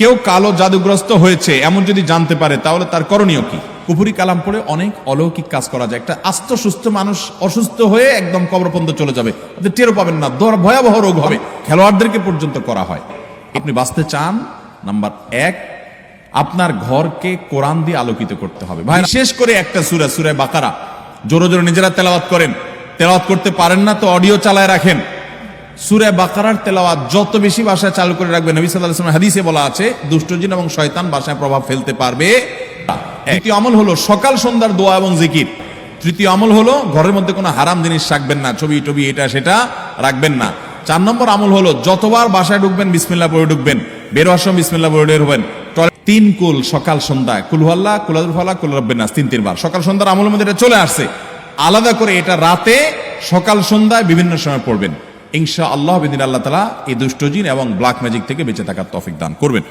কেউ কালো জাদুগ্রস্ত হয়েছে এমন যদি জানতে পারে তাহলে তার করণীয় কি? কুফরি কালাম পড়ে অনেক অলৌকিক কাজ করা যায়। একটা আস্ত সুস্থ মানুষ অসুস্থ হয়ে একদম কবরপর্যন্ত চলে যাবে, আপনি টেরও পাবেন না, ভয়াবহ রোগ হবে। খেলোয়াড়দেরকে পর্যন্ত করা হয়। আপনি বাঁচতে চান, নাম্বার 1, আপনার ঘরকে কোরআন দিয়ে আলোকিত করতে হবে। ভাই, বিশেষ করে একটা সূরা, সূরা বাকারা জোরে জোরে নিজেরা তেলাওয়াত করেন। তেলাওয়াত করতে পারেন না তো অডিও চালায় রাখেন। সূরা বাকারার তেলাওয়াত যত বেশি ভাষায় চালু করে রাখবেন, নবী সাল্লাল্লাহু আলাইহি ওয়াসাল্লাম হাদিসে বলা আছে দুষ্ট জিন এবং শয়তান ভাষায় প্রভাব ফেলতে পারবে। দ্বিতীয় আমল হলো সকাল সন্ধ্যার দোয়া এবং জিকির। তৃতীয় আমল হলো ঘরের মধ্যে কোনো হারাম জিনিস রাখবেন না, ছবি টবি এটা সেটা রাখবেন না। 4 নম্বর আমল হলো যতবার বাসায় ঢুকবেন বিসমিল্লাহ পড়ে ঢুকবেন, বের হওয়ার সময় বিসমিল্লাহ পড়ে বের হবেন। 3 কুল সকাল সন্ধ্যায়, কুল হুয়াল্লাহ, কুল আযুল ফালাক, কুল রাব্বিন নাস 3 বার সকাল সন্ধ্যার আমলের মধ্যে এটা চলে আসছে। আলাদা করে এটা রাতে সকাল সন্ধ্যায় বিভিন্ন সময় পড়বেন। ইনশাআল্লাহ বিদিন আল্লাহ তাআলা এই দুষ্ট জিন এবং ব্ল্যাক ম্যাজিক থেকে বেঁচে থাকার তৌফিক দান করবেন।